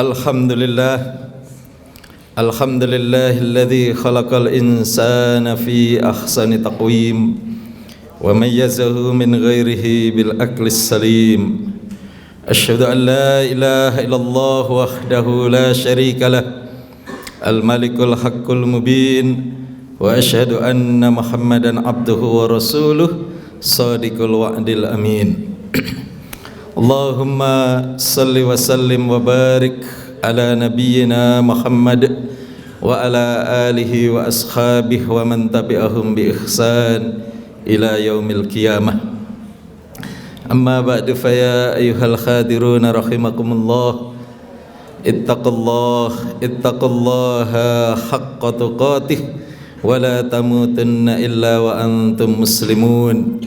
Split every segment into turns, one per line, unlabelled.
Alhamdulillah alladzi khalaqal insana fi ahsani taqwim wa mayyazahu min ghairihi bil aqlis salim. Asyhadu an la ilaha illallah wahdahu la syarika lah al malikul haqqul mubin wa asyhadu anna muhammadan abduhu wa rasuluh shadiqul wa'dil amin. Allahumma salli wa sallim wa barik ala nabiyyina Muhammad wa ala alihi wa ashabihi wa man tabi'ahum bi ihsan ila yaumil qiyamah. Amma ba'du, fa ya ayyuhal khadiruna rahimakumullah, ittaqullaha haqqa tuqatih wa la tamutunna illa wa antum muslimun.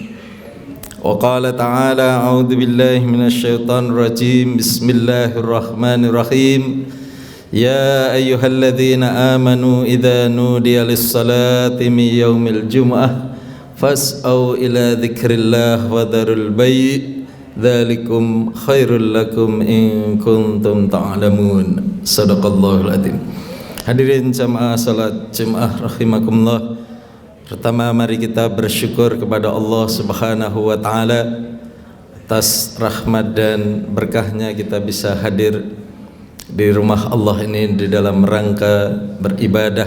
Wa qala ta'ala a'udzu billahi minasy syaithanir rajim. Bismillahirrahmanirrahim. Ya ayyuhalladzina amanu idza nudiya lis-salati min yaumil jumu'ah fas'au ila dzikrillah wa dzarul bai' dzalikum khairul lakum in kuntum ta'lamun. Shadaqallahul adzim. Hadirin jamaah salat Jumat rahimakumullah. Pertama, mari kita bersyukur kepada Allah Subhanahu wa Ta'ala atas rahmat dan berkahnya kita bisa hadir di rumah Allah ini di dalam rangka beribadah,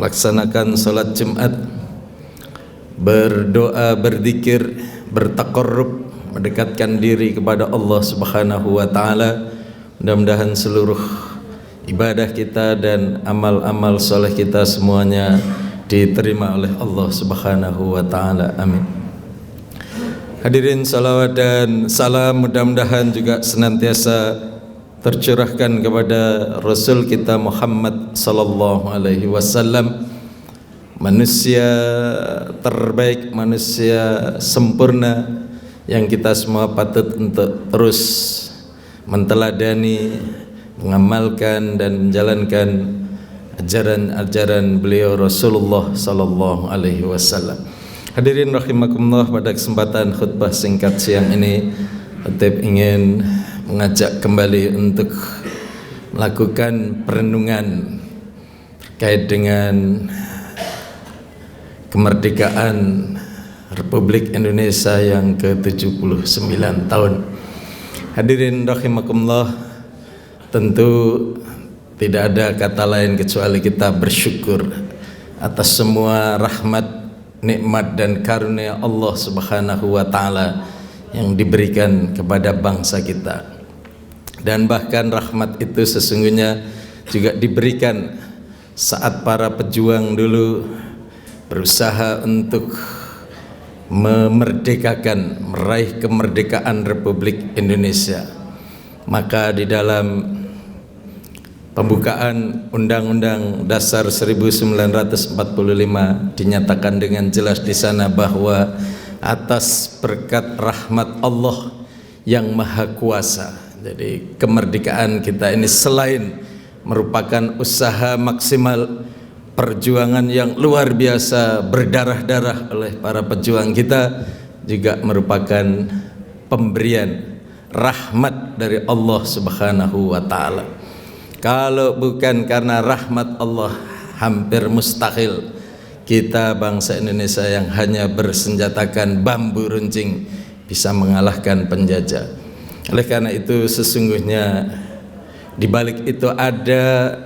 melaksanakan salat Jumat, berdoa, berzikir, bertaqarrub, mendekatkan diri kepada Allah Subhanahu wa Ta'ala. Mudah-mudahan seluruh ibadah kita dan amal-amal soleh kita semuanya diterima oleh Allah Subhanahu wa Ta'ala. Amin. Hadirin, salawat dan salam mudah-mudahan juga senantiasa tercurahkan kepada Rasul kita Muhammad sallallahu alaihi wasallam, manusia terbaik, manusia sempurna yang kita semua patut untuk terus menteladani, mengamalkan dan menjalankan ajaran-ajaran beliau Rasulullah sallallahu alaihi wasallam. Hadirin rahimakumullah, pada kesempatan khutbah singkat siang ini Khatib ingin mengajak kembali untuk melakukan perenungan terkait dengan kemerdekaan Republik Indonesia yang ke-79 tahun. Hadirin rahimakumullah, tentu tidak ada kata lain kecuali kita bersyukur atas semua rahmat, nikmat dan karunia Allah Subhanahu wa Ta'ala yang diberikan kepada bangsa kita. Dan bahkan rahmat itu sesungguhnya juga diberikan saat para pejuang dulu berusaha untuk memerdekakan, meraih kemerdekaan Republik Indonesia. Maka di dalam pembukaan Undang-Undang Dasar 1945 dinyatakan dengan jelas di sana bahwa atas berkat rahmat Allah yang Maha Kuasa. Jadi kemerdekaan kita ini selain merupakan usaha maksimal, perjuangan yang luar biasa berdarah-darah oleh para pejuang kita, juga merupakan pemberian rahmat dari Allah Subhanahu wa Ta'ala. Kalau bukan karena rahmat Allah, hampir mustahil kita bangsa Indonesia yang hanya bersenjatakan bambu runcing bisa mengalahkan penjajah. Oleh karena itu sesungguhnya di balik itu ada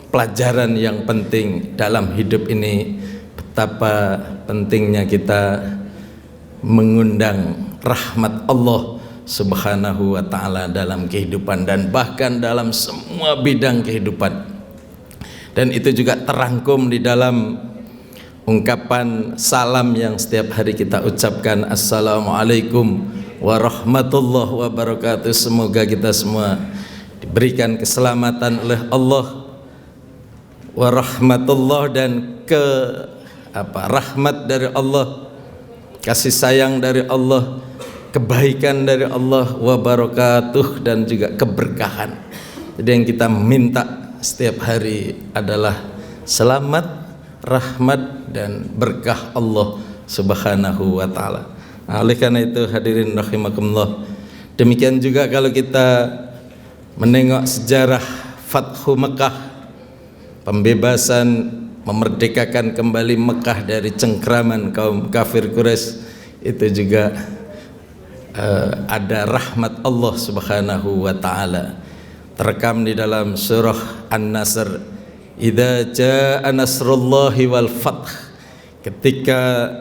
pelajaran yang penting dalam hidup ini, betapa pentingnya kita mengundang rahmat Allah Subhanahu wa Ta'ala dalam kehidupan dan bahkan dalam semua bidang kehidupan. Dan itu juga terangkum di dalam ungkapan salam yang setiap hari kita ucapkan, Assalamualaikum warahmatullahi wabarakatuh. Semoga kita semua diberikan keselamatan oleh Allah, warahmatullah, dan rahmat dari Allah, kasih sayang dari Allah, kebaikan dari Allah, wabarakatuh, dan juga keberkahan. Jadi yang kita minta setiap hari adalah selamat, rahmat, dan berkah Allah Subhanahu wa Ta'ala. Oleh karena itu hadirin rahimakumullah, demikian juga kalau kita menengok sejarah Fathu Mekah, pembebasan, memerdekakan kembali Mekah dari cengkraman kaum kafir Quraisy, itu juga ada rahmat Allah Subhanahu wa taala. Terekam di dalam surah An-Nasr, idza jaa nasrullahi wal fath, ketika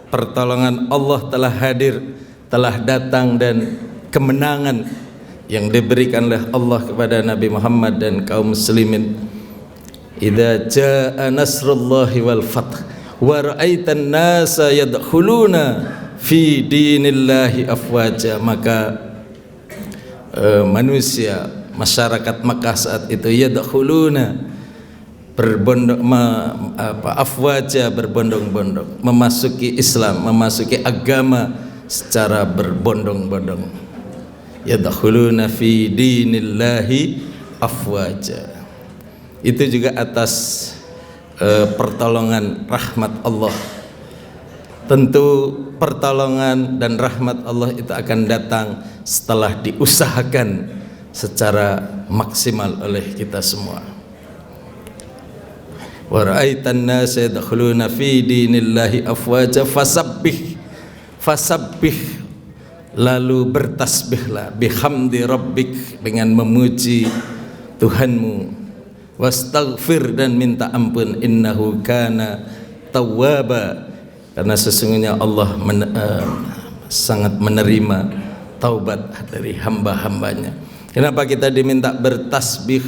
pertolongan Allah telah hadir, telah datang, dan kemenangan yang diberikan oleh Allah kepada Nabi Muhammad dan kaum muslimin. Idza jaa nasrullahi wal fath wa ra'aitan nasa yadkhuluna fi dinillahi afwaja, maka manusia, masyarakat Makkah saat itu yadkhuluna, afwaja, berbondong-bondong memasuki Islam, memasuki agama secara berbondong-bondong. Yadkhuluna fi dinillahi afwaja. Itu juga atas pertolongan rahmat Allah. Tentu pertolongan dan rahmat Allah itu akan datang setelah diusahakan secara maksimal oleh kita semua. Wa ra'aitan nasa yadkhuluna fi dinillahi afwaja fasabbih, lalu bertasbihlah, bihamdi rabbik, dengan memuji Tuhanmu, wastaghfir, dan minta ampun, innahu kana tawwaba, karena sesungguhnya Allah sangat menerima taubat dari hamba-hambanya. Kenapa kita diminta bertasbih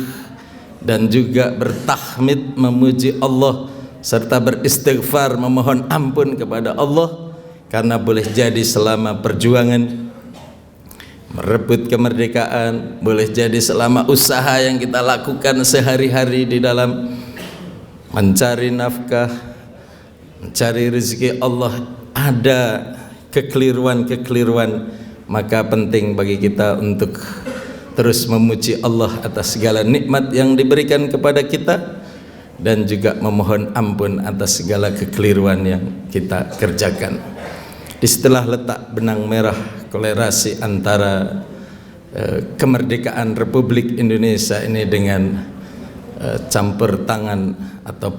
dan juga bertahmid, memuji Allah serta beristighfar, memohon ampun kepada Allah? Karena boleh jadi selama perjuangan merebut kemerdekaan, boleh jadi selama usaha yang kita lakukan sehari-hari di dalam mencari nafkah, mencari rezeki Allah, ada kekeliruan-kekeliruan, maka penting bagi kita untuk terus memuji Allah atas segala nikmat yang diberikan kepada kita, dan juga memohon ampun atas segala kekeliruan yang kita kerjakan. Istilah letak benang merah kolerasi antara kemerdekaan Republik Indonesia ini dengan campur tangan atau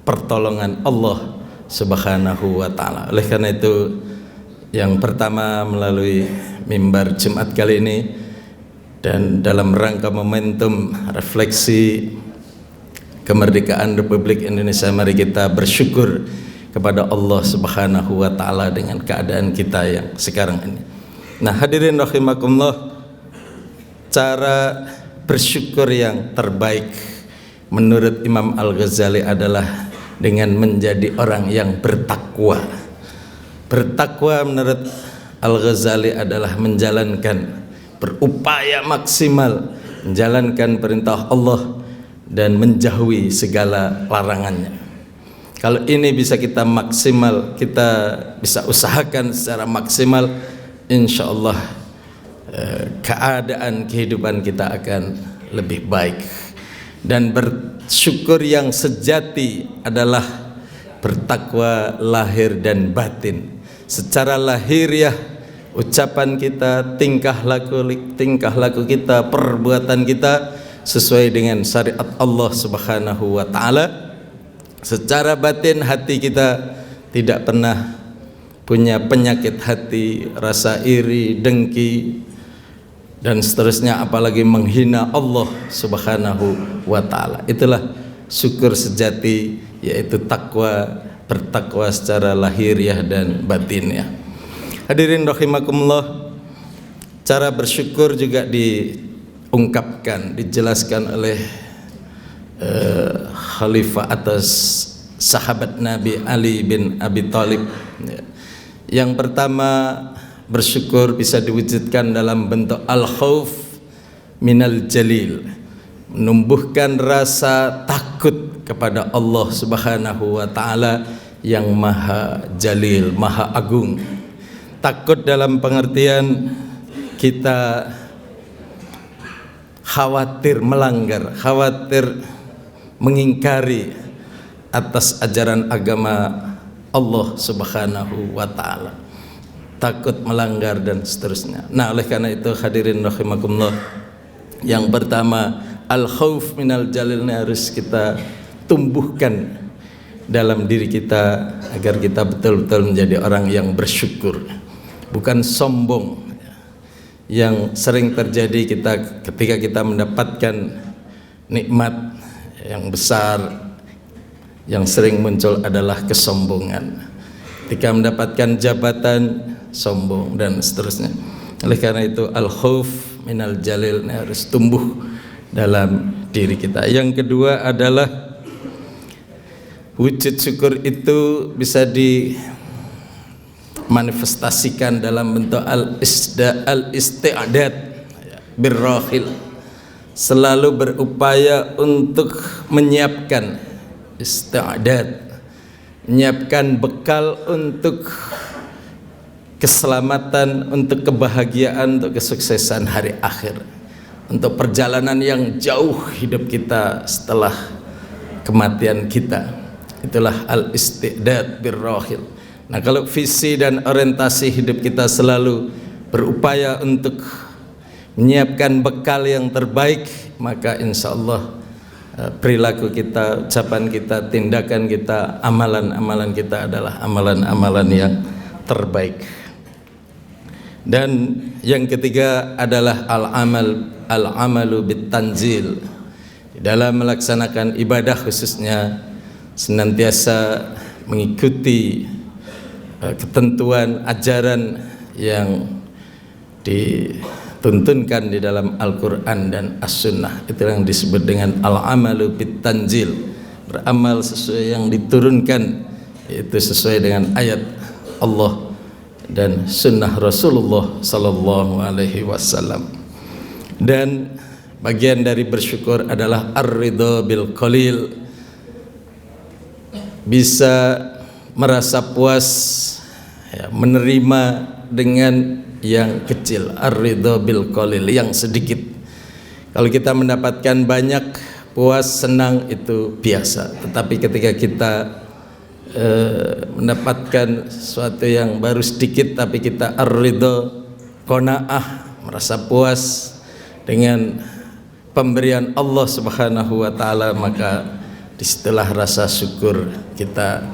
pertolongan Allah Subhanahu wa ta'ala. Oleh karena itu, yang pertama melalui mimbar Jumat kali ini, dan dalam rangka momentum refleksi kemerdekaan Republik Indonesia, mari kita bersyukur kepada Allah Subhanahu wa ta'ala dengan keadaan kita yang sekarang ini. Nah, hadirin rahimakumullah, cara bersyukur yang terbaik menurut Imam Al-Ghazali adalah dengan menjadi orang yang bertakwa. Bertakwa menurut Al-Ghazali adalah menjalankan, berupaya maksimal menjalankan perintah Allah dan menjauhi segala larangannya. Kalau ini bisa kita maksimal, kita bisa usahakan secara maksimal, insya Allah keadaan kehidupan kita akan lebih baik. Dan bersyukur yang sejati adalah bertakwa lahir dan batin. Secara lahiriah, ucapan kita, tingkah laku kita, perbuatan kita sesuai dengan syariat Allah Subhanahu wa ta'ala. Secara batin, hati kita tidak pernah punya penyakit hati, rasa iri, dengki, dan seterusnya, apalagi menghina Allah Subhanahu wa ta'ala. Itulah syukur sejati, yaitu takwa, bertakwa secara lahiriah dan batinnya. Hadirin rahimakumullah, cara bersyukur juga diungkapkan, dijelaskan oleh khalifah atas sahabat Nabi Ali bin Abi Thalib. Yang pertama, bersyukur bisa diwujudkan dalam bentuk al-khauf minal jalil, menumbuhkan rasa takut kepada Allah Subhanahu wa ta'ala yang maha jalil, maha agung. Takut dalam pengertian kita khawatir melanggar, khawatir mengingkari atas ajaran agama Allah Subhanahu wa ta'ala, takut melanggar dan seterusnya. Nah, oleh karena itu hadirin rahimakumullah, Yang pertama, al-khauf minal jalil, harus kita tumbuhkan dalam diri kita agar kita betul-betul menjadi orang yang bersyukur, bukan sombong. Yang sering terjadi ketika kita mendapatkan nikmat yang besar, yang sering muncul adalah kesombongan. Ketika mendapatkan jabatan, sombong dan seterusnya. Oleh karena itu al-khauf minal jalil harus tumbuh dalam diri kita. Yang kedua adalah wujud syukur itu bisa dimanifestasikan dalam bentuk al-isti'adad birrahil, selalu berupaya untuk menyiapkan isti'adad, menyiapkan bekal untuk keselamatan, untuk kebahagiaan, untuk kesuksesan hari akhir, untuk perjalanan yang jauh hidup kita setelah kematian kita. Itulah al-isti'dad birrahil. Nah, kalau visi dan orientasi hidup kita selalu berupaya untuk menyiapkan bekal yang terbaik, maka insya Allah perilaku kita, ucapan kita, tindakan kita, amalan-amalan kita adalah amalan-amalan yang terbaik. Dan yang ketiga adalah al-amalu bitanzil. Dalam melaksanakan ibadah khususnya senantiasa mengikuti ketentuan ajaran yang dituntunkan di dalam Al-Quran dan As-Sunnah. Itu yang disebut dengan al-amalu bitanzil, beramal sesuai yang diturunkan, yaitu sesuai dengan ayat Allah dan sunnah Rasulullah sallallahu alaihi wasallam. Dan bagian dari bersyukur adalah ar-ridha bil qalil, bisa merasa puas ya, menerima dengan yang kecil, ar-ridha bil qalil, yang sedikit. Kalau kita mendapatkan banyak, puas, senang, itu biasa. Tetapi ketika kita mendapatkan sesuatu yang baru sedikit, tapi kita ar-ridha, qanaah, merasa puas dengan pemberian Allah Subhanahu wa taala, maka disitulah rasa syukur kita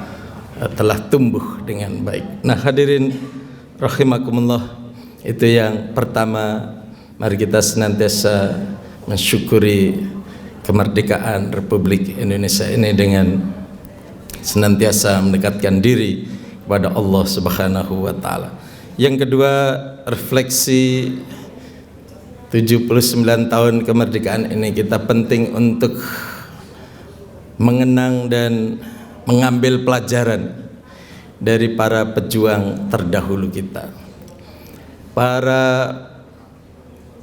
telah tumbuh dengan baik. Nah, hadirin rahimakumullah, itu yang pertama. Mari kita senantiasa mensyukuri kemerdekaan Republik Indonesia ini dengan senantiasa mendekatkan diri kepada Allah Subhanahu wa taala. Yang kedua, refleksi 79 tahun kemerdekaan ini, kita penting untuk mengenang dan mengambil pelajaran dari para pejuang terdahulu kita. Para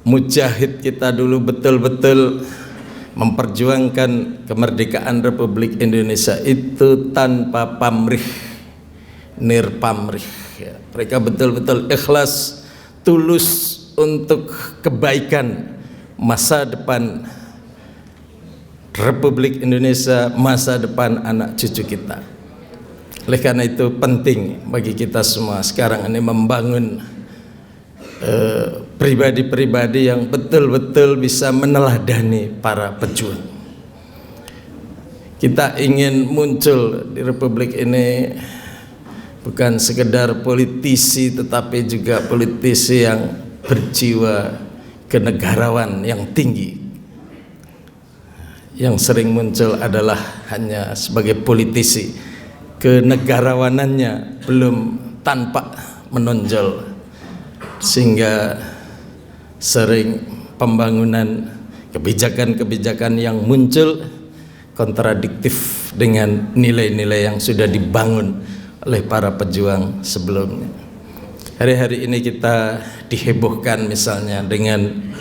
mujahid kita dulu betul-betul memperjuangkan kemerdekaan Republik Indonesia itu tanpa pamrih, nirpamrih ya. Mereka betul-betul ikhlas, tulus untuk kebaikan masa depan Republik Indonesia, masa depan anak cucu kita. Oleh karena itu penting bagi kita semua sekarang ini membangun pribadi-pribadi yang betul-betul bisa meneladani para pejuang. Kita ingin muncul di Republik ini bukan sekedar politisi, tetapi juga politisi yang berjiwa kenegarawan yang tinggi. Yang sering muncul adalah hanya sebagai politisi, kenegarawanannya belum tampak menonjol, sehingga sering pembangunan kebijakan-kebijakan yang muncul kontradiktif dengan nilai-nilai yang sudah dibangun oleh para pejuang sebelumnya. Hari-hari ini kita dihebohkan misalnya dengan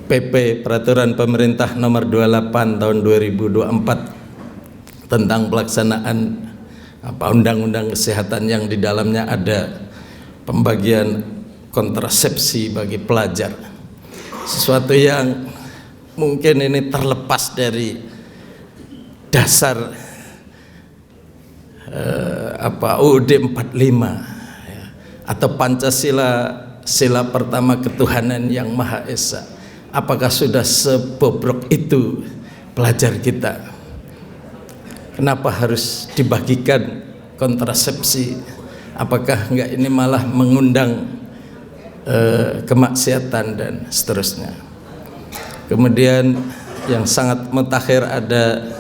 PP Peraturan Pemerintah Nomor 28 Tahun 2024 tentang pelaksanaan undang-undang kesehatan, yang di dalamnya ada pembagian kontrasepsi bagi pelajar. Sesuatu yang mungkin ini terlepas dari dasar UUD 45 ya, atau Pancasila sila pertama ketuhanan yang Maha Esa. Apakah sudah sebobrok itu pelajar kita? Kenapa harus dibagikan kontrasepsi? Apakah enggak ini malah mengundang kemaksiatan dan seterusnya? Kemudian yang sangat mutakhir ada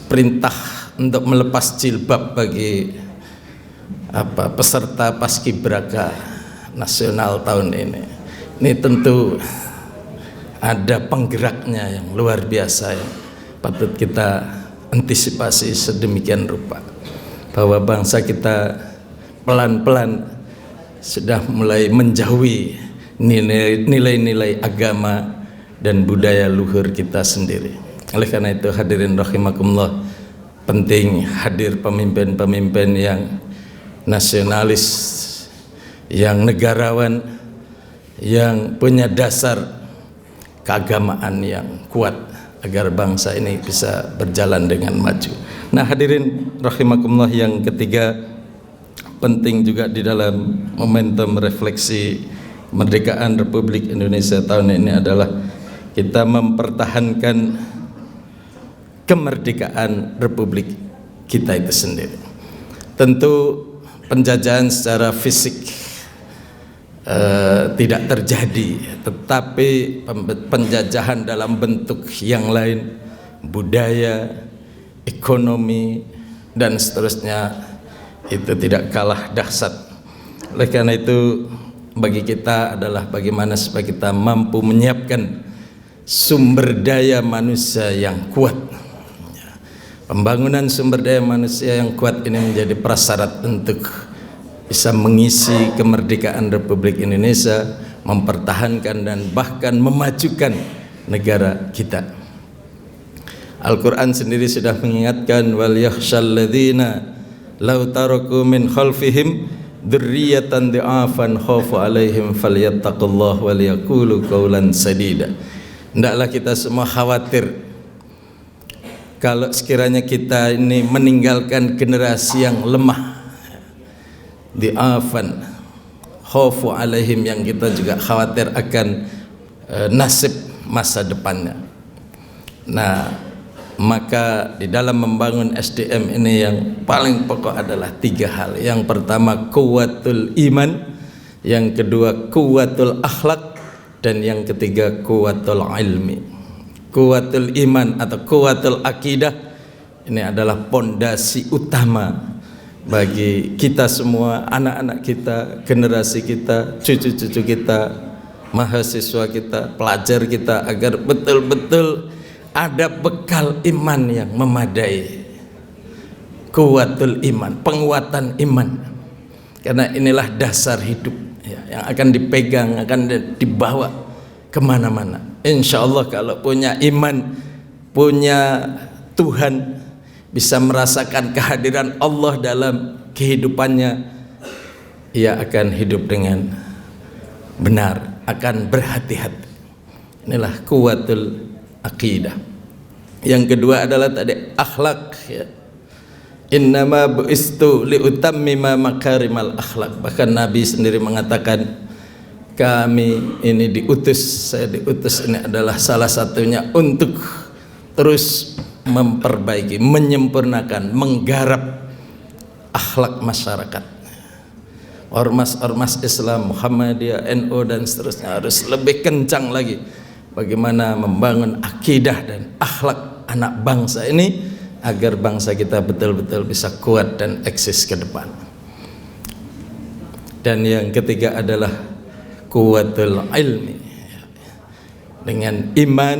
perintah untuk melepas jilbab bagi peserta paskibraka nasional tahun ini. Ini tentu ada penggeraknya yang luar biasa yang patut kita antisipasi sedemikian rupa, bahwa bangsa kita pelan-pelan sudah mulai menjauhi nilai-nilai agama dan budaya luhur kita sendiri. Oleh karena itu hadirin rahimakumullah, penting hadir pemimpin-pemimpin yang nasionalis, yang negarawan, yang punya dasar keagamaan yang kuat agar bangsa ini bisa berjalan dengan maju. Nah hadirin rahimakumullah, yang ketiga penting juga di dalam momentum refleksi kemerdekaan Republik Indonesia tahun ini adalah kita mempertahankan kemerdekaan Republik kita itu sendiri. Tentu penjajahan secara fisik tidak terjadi, tetapi penjajahan dalam bentuk yang lain, budaya, ekonomi dan seterusnya, itu tidak kalah dahsyat. Oleh karena itu bagi kita adalah bagaimana supaya kita mampu menyiapkan sumber daya manusia yang kuat. Pembangunan sumber daya manusia yang kuat ini menjadi prasyarat untuk bisa mengisi kemerdekaan Republik Indonesia, mempertahankan dan bahkan memajukan negara kita. Al-Quran sendiri sudah mengingatkan, wal yakhshal ladzina law taraku min khalfihim dzurriyyatan dha'afan khafu alaihim falyattaqullah wal yaqulu qawlan sadida. Hendaklah kita semua khawatir kalau sekiranya kita ini meninggalkan generasi yang lemah, di'afan khafu alaihim, yang kita juga khawatir akan nasib masa depannya. Nah, maka di dalam membangun SDM ini yang paling pokok adalah tiga hal. Yang pertama kuwatul iman, yang kedua kuwatul akhlak, dan yang ketiga kuwatul ilmi. Kuwatul iman atau kuwatul akidah ini adalah pondasi utama bagi kita semua, anak-anak kita, generasi kita, cucu-cucu kita, mahasiswa kita, pelajar kita, agar betul-betul ada bekal iman yang memadai. Kuwatul iman, penguatan iman, karena inilah dasar hidup ya, yang akan dipegang, akan dibawa kemana-mana. Insya Allah kalau punya iman, punya Tuhan, bisa merasakan kehadiran Allah dalam kehidupannya, ia akan hidup dengan benar, akan berhati-hati. Inilah kuwatul akidah. Yang kedua adalah tadi akhlak ya. Innama bu'istu liutammima makarimal akhlak. Bahkan Nabi sendiri mengatakan, kami ini diutus, saya diutus ini adalah salah satunya untuk terus memperbaiki, menyempurnakan, menggarap akhlak masyarakat. Ormas-ormas Islam, Muhammadiyah, NU dan seterusnya harus lebih kencang lagi bagaimana membangun akidah dan akhlak anak bangsa ini agar bangsa kita betul-betul bisa kuat dan eksis ke depan. Dan yang ketiga adalah kuwatul ilmi. Dengan iman,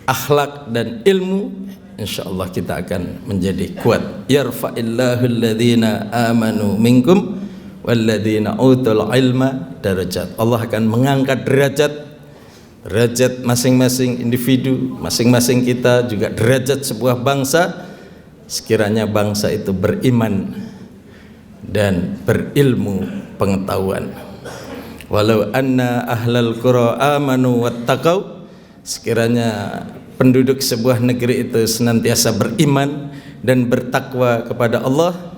akhlak dan ilmu, insyaallah kita akan menjadi kuat. Yarfa'illahu alladhina amanu minkum walladhina utul ilma darajat. Allah akan mengangkat derajat masing-masing individu, masing-masing kita, juga derajat sebuah bangsa, sekiranya bangsa itu beriman dan berilmu pengetahuan. Walau anna ahlal qura amanu wattaqau, sekiranya penduduk sebuah negeri itu senantiasa beriman dan bertakwa kepada Allah,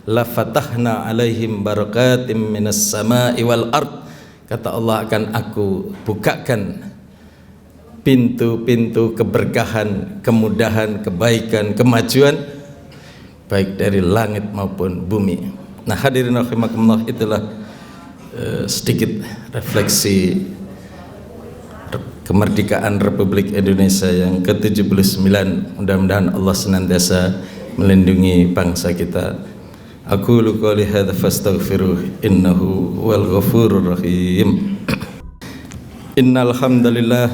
la fatahna alaihim barakatim minas sama'i wal ard. Kata Allah, akan aku bukakan pintu-pintu keberkahan, kemudahan, kebaikan, kemajuan baik dari langit maupun bumi. Nah, hadirin rahimakumullah, itulah sedikit refleksi kemerdekaan Republik Indonesia yang ke-79. Mudah-mudahan Allah senantiasa melindungi bangsa kita. Aku qouli hadza fastaghfiruh innahu wal ghafurur rahim. Innal hamdalillah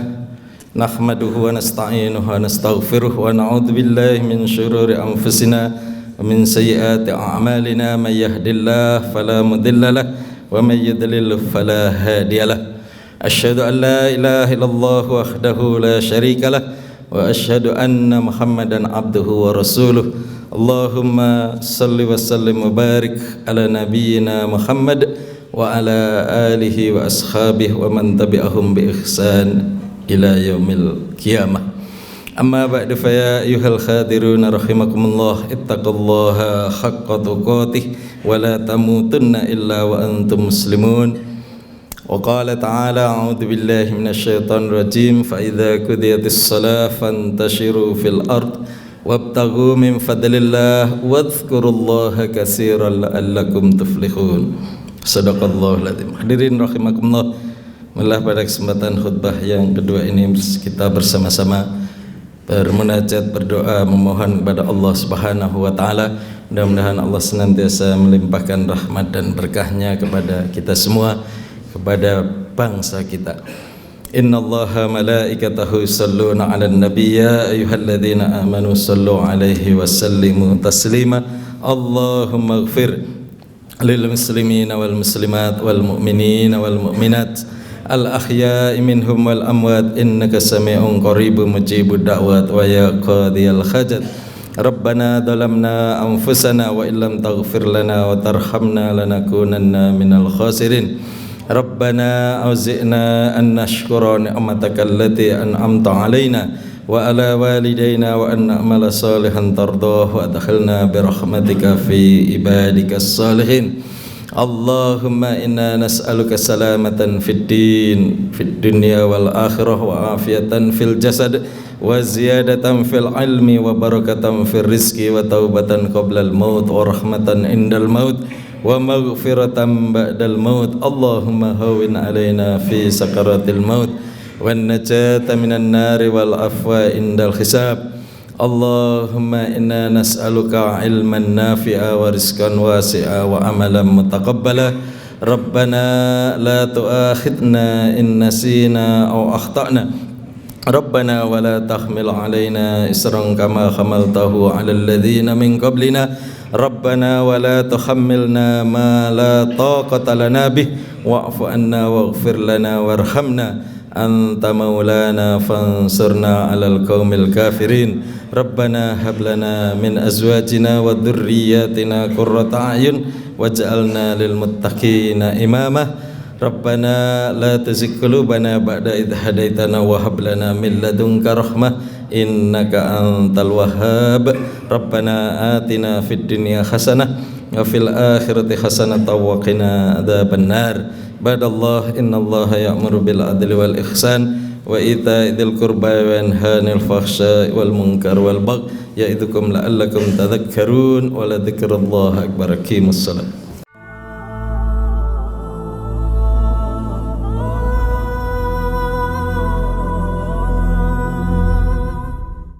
nahmaduhu wa nasta'inuhu wa nastaghfiruh wa na'udzu billahi min syururi anfusina wa min sayyiati a'malina. May yahdihillahu fala mudilla lahu wa may yudlil fala hadiyalah. Asyhadu an la ilaha illallah wahdahu la syarika lah wa asyhadu anna Muhammadan abduhu wa rasuluh. Allahumma salli wa sallim wa barik ala nabiyyina Muhammad wa ala alihi wa ashabihi wa man tabi'ahum bi ihsan ila yaumil qiyamah. Amma ba'du, fa ya ayyuhal khadiruna rahimakumullah, ittaqullaha haqqa tuqatih wa la tamutunna illa wa antum muslimun. Wa qala ta'ala, a'udzu billahi minasy syaithanir rajim, fa idza qudiyatis shalah fantashiru fil ard wabtaghu min fadlillah wadhkurullaha katsiran la'allakum tuflihun. Shadaqallahul azim. Hadirin rahimakumullah, malah pada kesempatan khutbah yang kedua ini kita bersama-sama bermunajat, berdoa, memohon kepada Allah Subhanahu wa taala. Mudah-mudahan Allah senantiasa melimpahkan rahmat dan berkahnya kepada kita semua, kepada bangsa kita. Innallaha malaikatahu yusholluna 'alan nabiy, ya ayyuhalladzina amanu shallu 'alaihi wa sallimu taslima. Allahumma ighfir lil muslimina wal muslimat wal mu'minina wal mu'minat al ahya'i minhum wal amwat innaka sami'un qaribun mujibud da'wat wa ya qadiyal hajat. Rabbana dhalamna anfusana wa illam taghfir lana wa tarhamna lanakunanna minal khasirin. Rabbana auzi'na an nashkura ni'mataka allati an'amta alaina wa ala walidayna wa an na'mala salihan tardah wa adkhilna bi rahmatika fi ibadikas salihin. Allahumma inna nas'aluka salamatan fid din fid dunya wal akhirah wa afiyatan fil jasad wa ziyadatan fil ilmi wa barakatan fil rizqi wa taubatan qablal maut wa rahmatan indal maut wa maghfiratan ba'dal maut. Allahumma hawwin alaina fi sakaratil maut wan najata minan nari wal afwa indal hisab. Allahumma inna nas'aluka ilman nafi'a wa rizqan wasi'a wa amalan mutaqabbala. Rabbana la tu'akhidna in nasina aw akhtana. Rabbana wa la tahmil alaina isran kama hamaltahu 'alal ladzina min qablina. Rabbana wa la tuhammilna ma la taqata lana bih wa'fu anna waghfir lana warhamna anta maulana fansurna 'alal qaumil kafirin. Rabbana hab lana min azwajina wa dhurriyyatina qurrata a'yun waj'alna lil muttaqina imama. Rabbana la tuzigh qulubana ba'da idh hadaitana wa hab lana min ladunka rahmah innaka antal wahhab. Rabbana atina fid dunya hasanah wa fil akhirati hasanah wa qina adzabannar. Badallah innallaha ya'muru bil adli wal ihsan wa ita'i dzil qurba wa yanha 'anil fahsya'i wal munkar wal baghi ya'idukum la'allakum tadhakkarun wa la dzikrullahi akbar. Aqimussalah.